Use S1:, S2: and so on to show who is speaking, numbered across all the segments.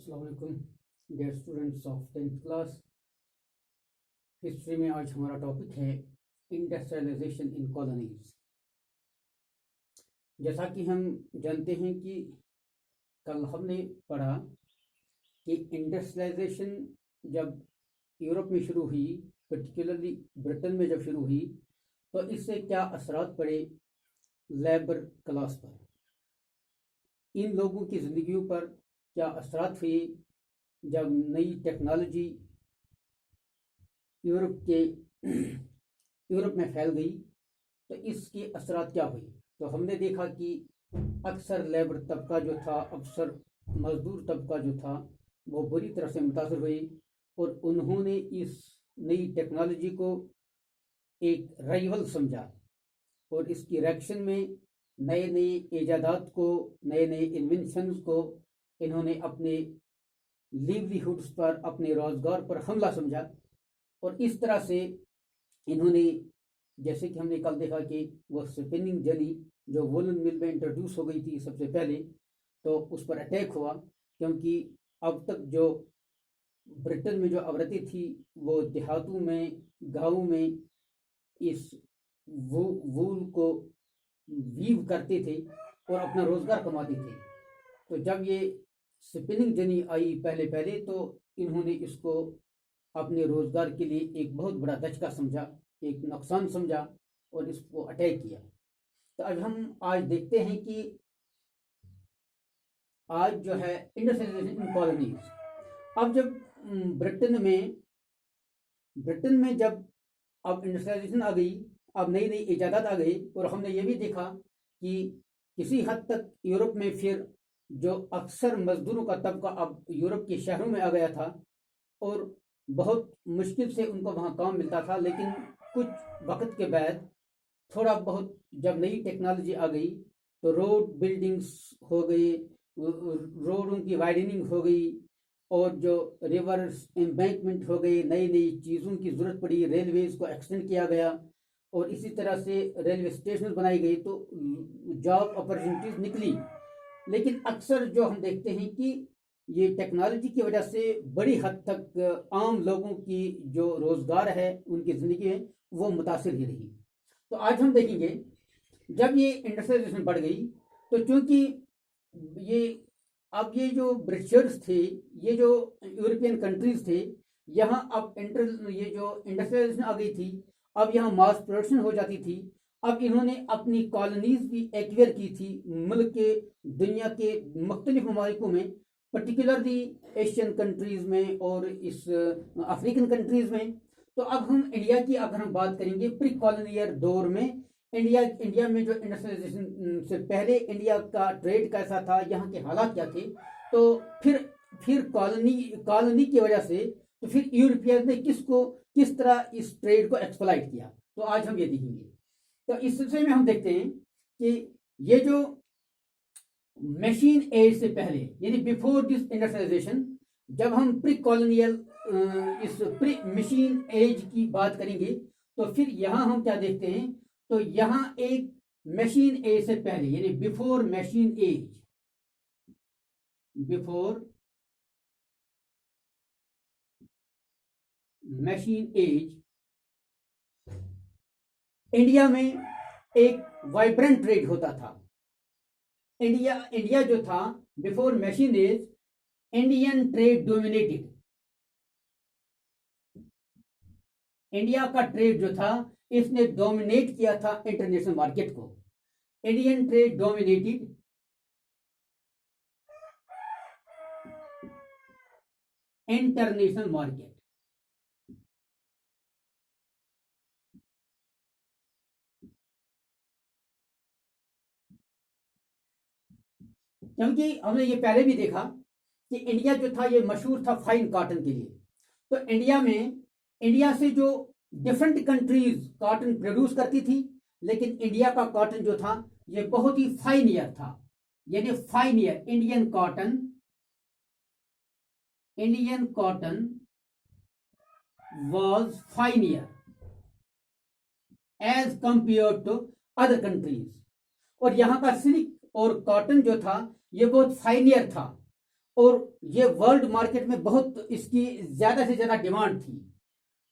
S1: अस्सलाम वालेकुम dear students of 10th class. History में आज हमारा टॉपिक है इंडस्ट्रियलाइजेशन इन कॉलोनीज। जैसा कि हम जानते हैं कि कल हमने पढ़ा कि इंडस्ट्रियलाइजेशन जब यूरोप में शुरू हुई, पर्टिकुलरली ब्रिटेन में जब शुरू हुई, तो इससे क्या असरात पड़े लेबर क्लास पर, इन लोगों की ज़िंदगियों पर क्या असरात हुए। जब नई टेक्नोलॉजी यूरोप में फैल गई तो इसके असरात क्या हुए। तो हमने देखा कि अक्सर लेबर तबका जो था, अक्सर मजदूर तबका जो था, वो बुरी तरह से मुतासर हुए और उन्होंने इस नई टेक्नोलॉजी को एक राइवल समझा और इसकी रिएक्शन में नए नए ईजादात को, नए नए इन्वेंशंस को इन्होंने अपने लिवलीहुड्स पर, अपने रोजगार पर हमला समझा। और इस तरह से इन्होंने, जैसे कि हमने कल देखा कि वो स्पिनिंग जेनी जो वुलन मिल में इंट्रोड्यूस हो गई थी सबसे पहले, तो उस पर अटैक हुआ, क्योंकि अब तक जो ब्रिटेन में जो औरतें थी वो देहातों में, गाँव में इस वूल को वीव करते थे और अपना रोजगार कमाते थे। तो जब ये स्पिनिंग जेनी आई पहले पहले, तो इन्होंने इसको अपने रोजगार के लिए एक बहुत बड़ा धचका समझा, एक नुकसान समझा और इसको अटैक किया। तो अब हम आज देखते हैं कि आज जो है इंडस्ट्रियलाइजेशन इन कॉलोनीज। अब जब ब्रिटेन में जब अब इंडस्ट्रियलाइजेशन आ गई, अब नई नई इजादात आ गई, और हमने ये भी देखा कि किसी हद तक यूरोप में फिर जो अक्सर मजदूरों का तबका अब यूरोप के शहरों में आ गया था और बहुत मुश्किल से उनको वहाँ काम मिलता था। लेकिन कुछ वक्त के बाद थोड़ा बहुत जब नई टेक्नोलॉजी आ गई तो रोड बिल्डिंग्स हो गई, रोडों की वाइडनिंग हो गई और जो रिवर्स एम्बैंकमेंट हो गई, नई नई चीज़ों की ज़रूरत पड़ी, रेलवेज़ को एक्सटेंड किया गया और इसी तरह से रेलवे स्टेशन बनाई गई, तो जॉब अपॉर्चुनिटीज़ निकली। लेकिन अक्सर जो हम देखते हैं कि ये टेक्नोलॉजी की वजह से बड़ी हद तक आम लोगों की जो रोज़गार है, उनकी ज़िंदगी है, वो मुतासिर ही रही। तो आज हम देखेंगे जब ये इंडस्ट्रियलाइजेशन बढ़ गई, तो चूंकि ये जो ब्रिटिशर्स थे, ये जो यूरोपियन कंट्रीज थे, यहाँ अब ये जो इंडस्ट्रियलाइजेशन आ गई थी, अब यहाँ मास प्रोडक्शन हो जाती थी। अब इन्होंने अपनी कॉलोनीज भी एक्वायर की थी मुल्क के, दुनिया के मुख्तलिफ ममालिकों में, पर्टिकुलरली एशियन कंट्रीज में और इस अफ्रीकन कंट्रीज में। तो अब हम इंडिया की अगर हम बात करेंगे प्री कॉलोनियल दौर में, इंडिया में जो इंडस्ट्रियलाइजेशन से पहले इंडिया का ट्रेड कैसा था, यहाँ के हालात क्या थे, तो फिर कॉलोनी की वजह से तो फिर यूरोपियन ने किस तरह इस ट्रेड को एक्सप्लॉइट किया, तो आज हम ये देखेंगे। तो इस सिलसिले में हम देखते हैं कि ये जो मशीन एज से पहले, यानी बिफोर दिस इंडस्ट्रियलाइजेशन, जब हम प्री कॉलोनियल इस प्री मशीन एज की बात करेंगे, तो फिर यहाँ हम क्या देखते हैं, तो यहाँ एक मशीन एज से पहले, यानी before machine age, before machine age, India में एक वाइब्रेंट ट्रेड होता था। इंडिया जो था before machine age, Indian trade dominated. India का ट्रेड जो था, इसने डोमिनेट किया था इंटरनेशनल मार्केट को। Indian trade dominated international market. क्योंकि हमने ये पहले भी देखा कि इंडिया जो था ये मशहूर था फाइन कॉटन के लिए। तो इंडिया से जो डिफरेंट कंट्रीज कॉटन प्रोड्यूस करती थी, लेकिन इंडिया का कॉटन जो था ये बहुत ही फाइन ईयर था, यानी fine yarn. Indian cotton was fine yarn as compare to other countries. और यहाँ का सिल्क और कॉटन जो था ये बहुत फाइन ईयर था, और ये वर्ल्ड मार्केट में बहुत इसकी ज्यादा से ज्यादा डिमांड थी।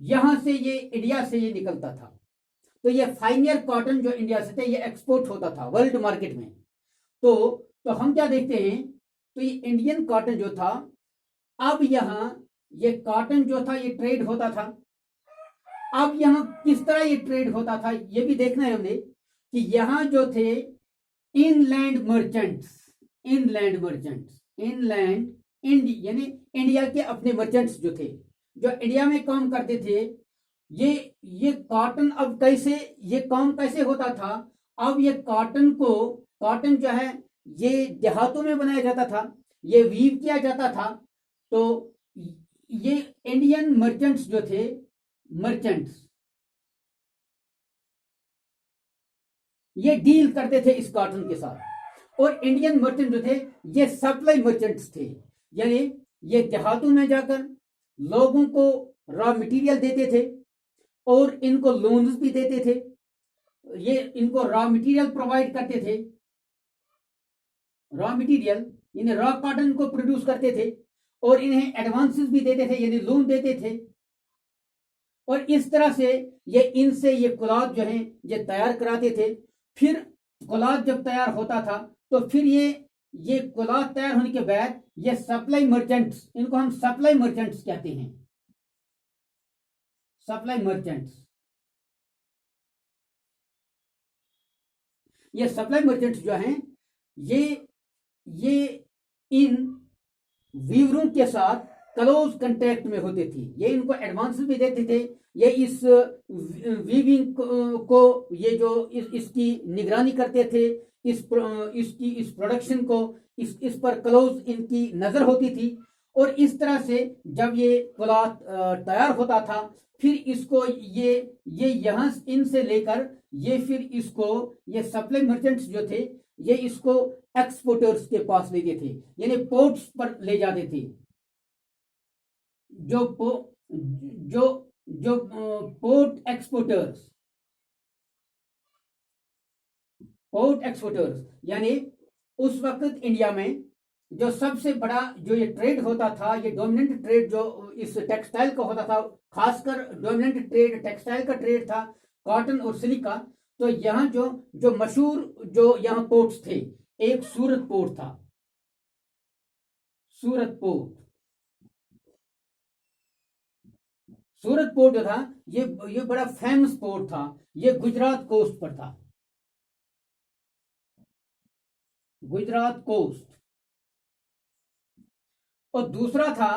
S1: यहां से ये इंडिया से ये निकलता था। तो ये फाइन ईयर कॉटन जो इंडिया से थे ये एक्सपोर्ट होता था वर्ल्ड मार्केट में। तो हम क्या देखते हैं, तो ये इंडियन कॉटन जो था, अब यहाँ ये कॉटन जो था ये ट्रेड होता था। अब यहाँ किस तरह ये ट्रेड होता था ये भी देखना है हमने, कि यहाँ जो थे इनलैंड मर्चेंट्स, इनलैंड यानी इंडिया के अपने मर्चेंट्स जो थे, जो इंडिया में काम करते थे, ये कॉटन अब कैसे, ये काम कैसे होता था। अब ये कॉटन जो है ये देहातों में बनाया जाता था, ये वीव किया जाता था। तो ये इंडियन मर्चेंट्स जो थे, ये डील करते थे इस कॉटन के साथ। और इंडियन मर्चेंट जो थे ये सप्लाई मर्चेंट्स थे, यानी ये देहातों में जाकर लोगों को रॉ मटेरियल देते थे और इनको लोन्स भी देते थे। ये इनको रॉ मटेरियल प्रोवाइड करते थे, रॉ मटेरियल यानी रॉ कॉटन को प्रोड्यूस करते थे और इन्हें एडवांसेस भी देते थे, यानी लोन देते थे। और इस तरह से ये इनसे ये क्लॉथ जो है ये तैयार कराते थे। फिर क्लॉथ जब तैयार होता था तो फिर ये क्लॉथ तैयार होने के बाद ये सप्लाई मर्चेंट्स, इनको हम सप्लाई मर्चेंट्स कहते हैं, सप्लाई मर्चेंट्स। ये सप्लाई मर्चेंट्स जो हैं ये इन वीवरों के साथ क्लोज कांटेक्ट में होते थे। ये इनको एडवांस भी देते थे, ये इस वीविंग को ये जो इसकी निगरानी करते थे, इस प्रोडक्शन को इस पर क्लोज इनकी नजर होती थी। और इस तरह से जब ये क्लॉथ तैयार होता था फिर इसको ये यहां इनसे लेकर ये फिर इसको ये सप्लाई मर्चेंट्स जो थे ये इसको एक्सपोर्टर्स के पास लेते थे, यानी पोर्ट्स पर ले जाते थे। जो पोर्ट एक्सपोर्टर्स यानी उस वक्त इंडिया में जो सबसे बड़ा जो ये ट्रेड होता था, ये डोमिनेंट ट्रेड जो इस टेक्सटाइल का होता था, खासकर डोमिनेंट ट्रेड टेक्सटाइल का ट्रेड था, कॉटन और सिल्क का। तो यहाँ जो मशहूर जो यहाँ पोर्ट्स थे, एक सूरत पोर्ट था, सूरत पोर्ट जो था ये बड़ा फेमस पोर्ट था, ये गुजरात कोस्ट पर था, गुजरात कोस्ट। और दूसरा था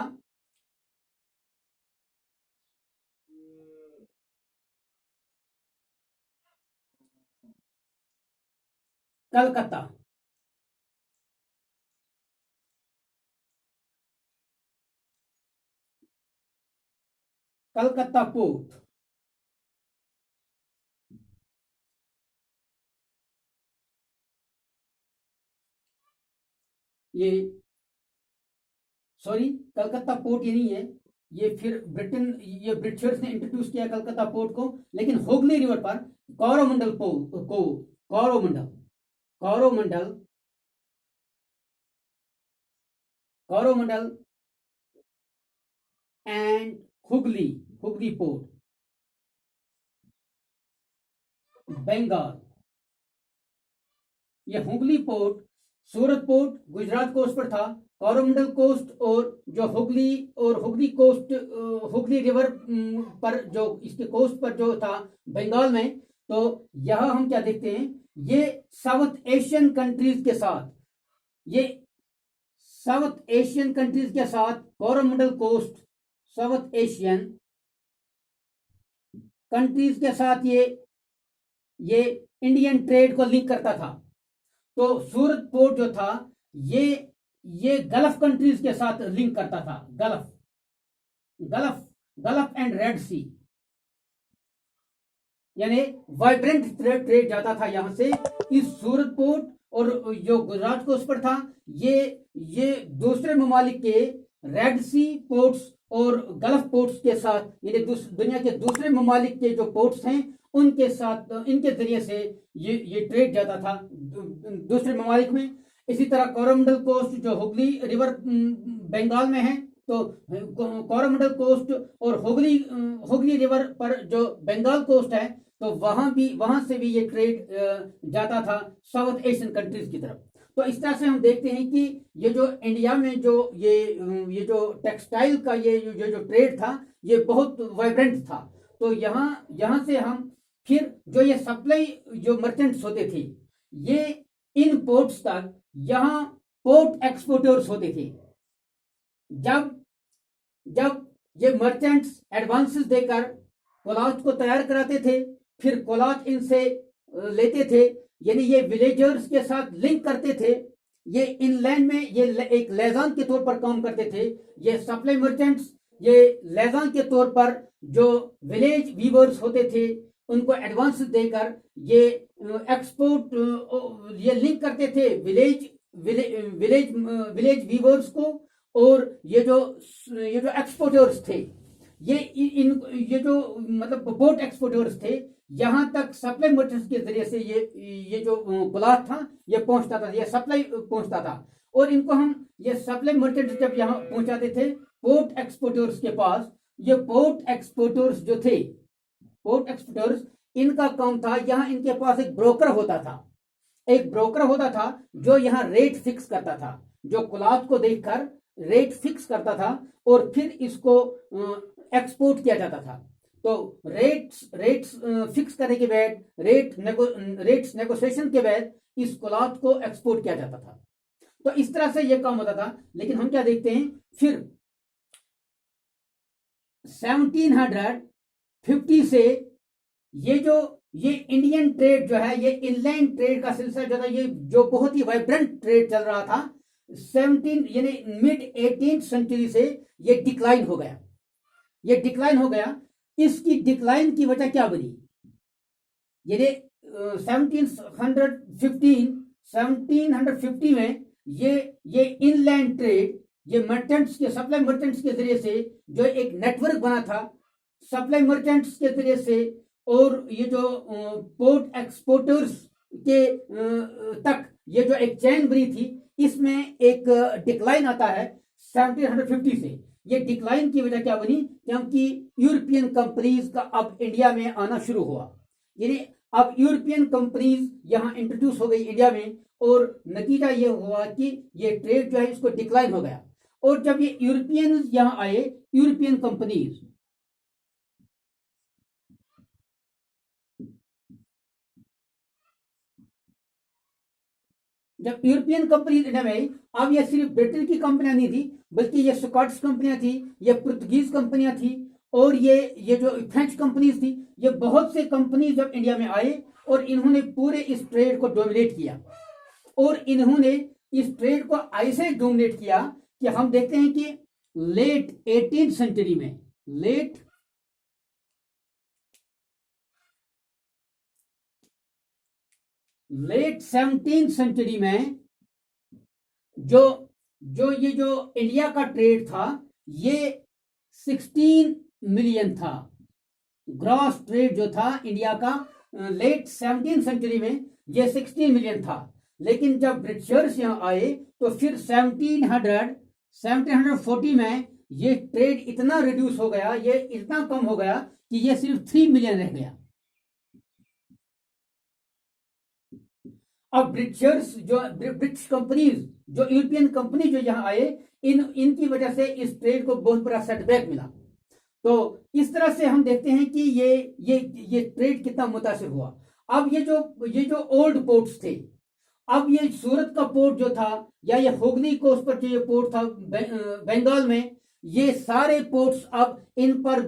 S1: कलकत्ता, कलकत्ता पोर्ट। ये सॉरी कलकत्ता पोर्ट ये नहीं है, ये फिर ये ब्रिटिशर्स ने इंट्रोड्यूस किया कलकत्ता पोर्ट को। लेकिन हुगली रिवर पर कोरोमंडल एंड हुगली पोर्ट, बंगाल। ये हुगली पोर्ट, सूरत पोर्ट गुजरात कोस्ट पर था, कोरोमंडल कोस्ट और जो हुगली कोस्ट, हुगली रिवर पर जो इसके कोस्ट पर जो था बंगाल में। तो यह हम क्या देखते हैं, ये साउथ एशियन कंट्रीज के साथ Coromandel coast south Asian countries के साथ ये इंडियन ट्रेड को लिंक करता था। तो सूरत पोर्ट जो था ये गल्फ कंट्रीज के साथ लिंक करता था, गल्फ एंड रेड सी, यानी वाइब्रेंट ट्रेड जाता था यहां से इस सूरत पोर्ट। और जो गुजरात कोस्ट पर था ये दूसरे ममालिक के रेड सी पोर्ट्स और गल्फ पोर्ट्स के साथ, यानी दुनिया के दूसरे ममालिक के जो पोर्ट्स हैं उनके साथ, इनके जरिए से ये ट्रेड जाता था दूसरे ममालिक में। इसी तरह कोरोमंडल कोस्ट जो हुगली रिवर बंगाल में है, तो कोरोमंडल कोस्ट और हुगली रिवर पर जो बंगाल कोस्ट है, तो वहां से भी ये ट्रेड जाता था साउथ एशियन कंट्रीज की तरफ। तो इस तरह से हम देखते हैं कि ये जो इंडिया में ये जो टेक्सटाइल का ये जो ट्रेड था, ये बहुत वाइब्रेंट था। तो यहाँ से हम फिर जो ये सप्लाई जो मर्चेंट्स होते थे, ये इन पोर्ट्स तक यहाँ पोर्ट एक्सपोर्टर्स होते थे। जब ये मर्चेंट्स एडवांसेस देकर क्लॉथ को तैयार कराते थे, फिर क्लॉथ इनसे लेते थे, यानी ये विलेजर्स के साथ लिंक करते थे। ये इनलैंड में ये एक लेजान के तौर पर काम करते थे। ये सप्लाई मर्चेंट्स ये लेजान के तौर पर जो विलेज वीवर्स होते थे, उनको एडवांस देकर ये एक्सपोर्ट ये लिंक करते थे विलेज वीवर्स को। और ये जो एक्सपोर्टर्स थे, ये जो मतलब पोर्ट एक्सपोर्टर्स थे, यहां तक सप्लाई मर्चेंट्स के जरिए से ये जो क्लॉथ था ये पहुंचता था, ये सप्लाई पहुंचता था। और इनको हम ये सप्लाई मर्चेंट्स जब यहाँ पहुंचाते थे पोर्ट एक्सपोर्टर्स के पास, ये पोर्ट एक्सपोर्टर्स जो थे, पोर्ट एक्सपोर्टर्स, इनका काम था, यहाँ इनके पास एक ब्रोकर होता था जो यहाँ रेट फिक्स करता था, जो क्लॉथ को देखकर रेट फिक्स करता था और फिर इसको एक्सपोर्ट किया जाता था। तो रेट्स फिक्स करने के बाद, रेट्स नेगोशिएशन के बाद इस क्लॉथ को एक्सपोर्ट किया जाता था। तो इस तरह से यह काम होता था। लेकिन हम क्या देखते हैं, फिर 1750 से ये इंडियन ट्रेड जो है, ये इनलैंड ट्रेड का सिलसिला जो था, ये जो बहुत ही वाइब्रेंट ट्रेड चल रहा था, 17 यानी मिड 18th सेंचुरी से ये डिक्लाइन हो गया। इसकी डिक्लाइन की वजह क्या बनी? यानी 1750 में ये इनलैंड ट्रेड, ये मर्चेंट्स के सप्लाई मर्चेंट्स के जरिए से जो एक नेटवर्क बना था सप्लाई मर्चेंट्स के जरिए से, और ये जो पोर्ट एक्सपोर्टर्स के तक ये जो एक चैन बनी थी, इसमें एक डिक्लाइन आता है 1750 से। ये डिक्लाइन की वजह क्या बनी? क्योंकि यूरोपियन कंपनीज का अब इंडिया में आना शुरू हुआ। यानी अब यूरोपियन कंपनीज यहाँ इंट्रोड्यूस हो गई इंडिया में, और नतीजा ये हुआ कि ये ट्रेड जो है इसको डिक्लाइन हो गया। और जब ये यूरोपियन यहाँ आए, यूरोपियन कंपनीज, जब यूरोपियन कंपनीज इंडिया में आई, अब ये सिर्फ ब्रिटेन की कंपनियां नहीं थी, बल्कि ये स्कॉटिश कंपनियां थी, ये पुर्तगीज कंपनियां थी, और ये जो फ्रेंच कंपनीज थी, ये बहुत से कंपनी जब इंडिया में आए और इन्होंने पूरे इस ट्रेड को डोमिनेट किया। और इन्होंने इस ट्रेड को ऐसे डोमिनेट किया कि हम देखते हैं कि लेट 18th सेंचुरी में, लेट 17th सेंचुरी में जो इंडिया का ट्रेड था, ये 16 मिलियन था। ग्रॉस ट्रेड जो था इंडिया का लेट 17th सेंचुरी में ये 16 मिलियन था। लेकिन जब ब्रिटिशर्स यहाँ आए तो फिर 1740 में ये ट्रेड इतना रिड्यूस हो गया, ये इतना कम हो गया कि ये सिर्फ 3 मिलियन रह गया। अब ब्रिटिशर्स जो ब्रिटिश कंपनीज, जो यूरोपियन कंपनी जो यहाँ आए, इनकी वजह से इस ट्रेड को बहुत बड़ा सेटबैक मिला। तो इस तरह से हम देखते हैं कि ये ट्रेड कितना मुतासिर हुआ। अब ये जो ओल्ड पोर्ट्स थे, अब ये सूरत का पोर्ट जो था, या ये हुगली कोस्ट पर जो ये पोर्ट था बंगाल में, ये सारे पोर्ट्स अब इन पर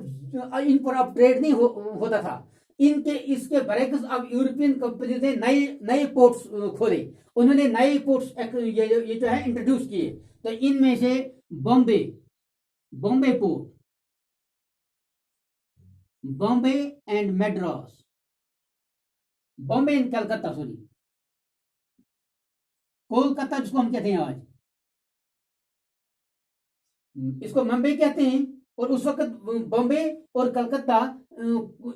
S1: अब ट्रेड नहीं होता था। इसके बरक्स अब यूरोपियन कंपनी ने नए पोर्ट्स खोले, उन्होंने नए पोर्ट्स ये जो है इंट्रोड्यूस किए। तो इनमें से Bombay port, Bombay and Madras, Bombay and Calcutta, sorry Kolkata जिसको हम कहते हैं आज, इसको मुंबई कहते हैं। और उस वक्त बॉम्बे और कलकत्ता,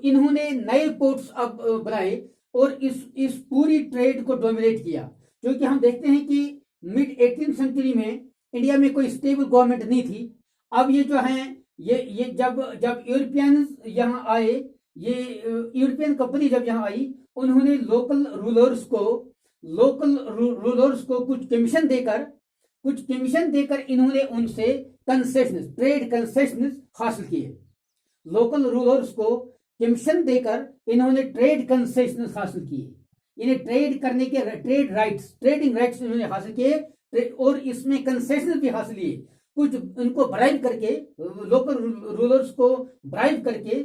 S1: इन्होंने नए पोर्ट्स अब बनाए और इस पूरी ट्रेड को डोमिनेट किया। क्योंकि हम देखते हैं कि मिड 18th सेंचुरी में इंडिया में कोई स्टेबल गवर्नमेंट नहीं थी। अब ये जो है ये जब जब यूरोपियन यहाँ आए, ये यूरोपियन कंपनी जब यहाँ आई, उन्होंने लोकल रूलर्स को कुछ कमीशन देकर इन्होंने उनसे कंसेशन, ट्रेड कंसेशन हासिल किए। लोकल रूलर्स को कमीशन देकर इन्होंने ट्रेड कंसेशन हासिल किए, इन्हें ट्रेड करने के ट्रेडिंग राइट्स इन्होंने हासिल किए और इसमें कंसेशन भी हासिल किए। कुछ उनको ब्राइब करके, लोकल रूलर्स को ब्राइब करके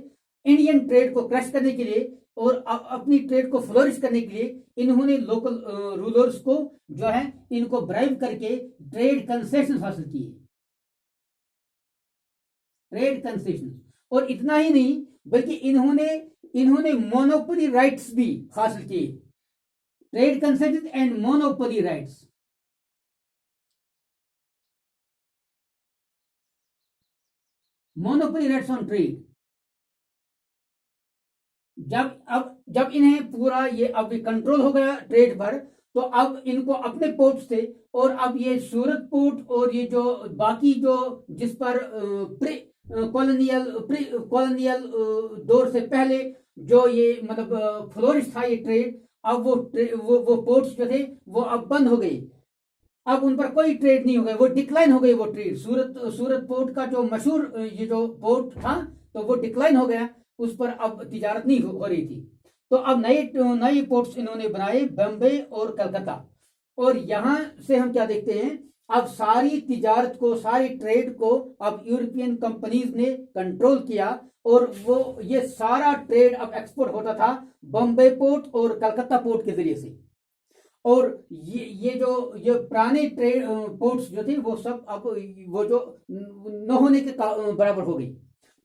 S1: इंडियन ट्रेड को क्रश करने के लिए और अपनी ट्रेड को फ्लोरिश करने के लिए इन्होंने लोकल रूलर्स को जो है इनको ब्राइब करके ट्रेड कंसेशन हासिल किए, ट्रेड कंसेशन। और इतना ही नहीं बल्कि इन्होंने मोनोपोली राइट्स भी हासिल किए, trade concession and monopoly rights. Monopoly rights on trade. जब इन्हें पूरा ये अब कंट्रोल हो गया ट्रेड पर, तो अब इनको अपने पोर्ट से, और अब ये सूरत पोर्ट और ये जो बाकी जो जिस पर कॉलोनियल दौर से पहले जो ये मतलब फ्लोरिश था ये ट्रेड, अब वो पोर्ट्स जो थे वो अब बंद हो गए, अब उन पर कोई ट्रेड नहीं हो गया, वो डिक्लाइन हो गई वो ट्रेड। सूरत पोर्ट का जो मशहूर ये जो पोर्ट था तो वो डिक्लाइन हो गया, उस पर अब तिजारत नहीं हो रही थी। तो अब नए पोर्ट्स इन्होंने बनाए, बम्बई और कलकत्ता। और यहां से हम क्या देखते हैं, अब सारी तिजारत को, सारी ट्रेड को अब यूरोपियन कंपनीज ने कंट्रोल किया और वो ये सारा ट्रेड अब एक्सपोर्ट होता था बम्बई पोर्ट और कलकत्ता पोर्ट के जरिए से। और ये पुराने ट्रेड पोर्ट्स जो थे वो सब अब वो जो न होने के बराबर हो गई।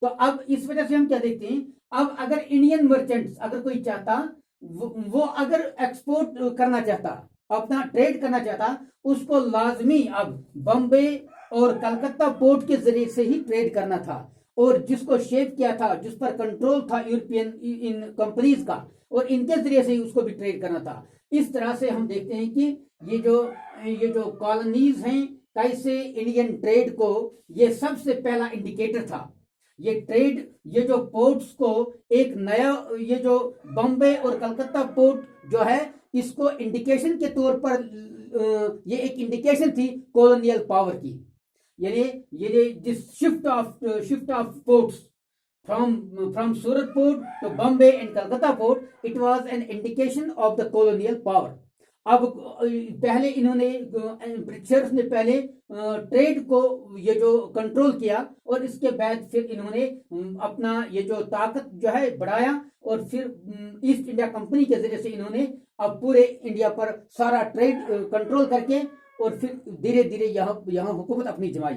S1: तो अब इस वजह से हम क्या देखते हैं, अब अगर इंडियन मर्चेंट्स अगर कोई चाहता, वो अगर एक्सपोर्ट करना चाहता, अपना ट्रेड करना चाहता, उसको लाजमी अब बम्बई और कलकत्ता पोर्ट के जरिए से ही ट्रेड करना था। और जिसको शेप किया था, जिस पर कंट्रोल था यूरोपियन इन कंपनीज का, और इनके जरिए से ही उसको भी ट्रेड करना था। इस तरह से हम देखते हैं कि ये जो कॉलोनीज हैं, कैसे इंडियन ट्रेड को ये सबसे पहला इंडिकेटर था। ये ट्रेड, ये जो पोर्ट्स को एक नया, ये जो बम्बई और कलकत्ता पोर्ट जो है, इसको इंडिकेशन के तौर पर ये एक इंडिकेशन थी कॉलोनियल पावर की। यानी ये this shift of ports from Surat port to Bombay and Calcutta port, it was an indication of the colonial power. अब पहले इन्होंने ब्रिटिशर्स ने पहले ट्रेड को ये जो कंट्रोल किया, और इसके बाद फिर इन्होंने अपना ये जो ताकत जो है बढ़ाया, और फिर ईस्ट इंडिया कंपनी के जरिए से इन्होंने अब पूरे इंडिया पर सारा ट्रेड कंट्रोल करके और फिर धीरे धीरे यहाँ हुकूमत अपनी जमाई।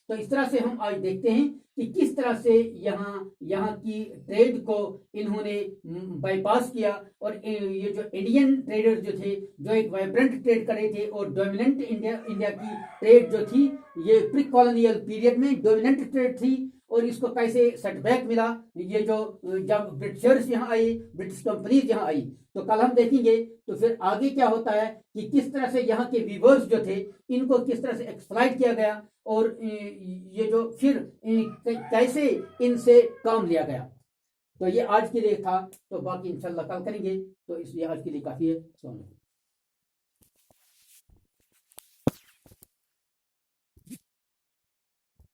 S1: तो इस तरह से हम आज देखते हैं कि किस तरह से यहाँ की ट्रेड को इन्होंने बाईपास किया, और ये जो इंडियन ट्रेडर जो थे, जो एक वाइब्रेंट ट्रेड कर रहे थे, और डोमिनेंट इंडिया की ट्रेड जो थी, ये प्री कॉलोनियल पीरियड में डोमिनेंट ट्रेड थी। और इसको कैसे सेटबैक मिला, ये जो जब ब्रिटिशर्स यहाँ आए, ब्रिटिश कंपनीज यहाँ आई, तो कल हम देखेंगे। तो फिर आगे क्या होता है कि किस तरह से यहाँ के वीवर्स जो थे, इनको किस तरह से एक्सप्लॉइट किया गया, और ये जो फिर कैसे इनसे काम लिया गया। तो ये आज के लिए था, तो बाकी इंशाल्लाह कल करेंगे। तो इसलिए आज के लिए काफ़ी है।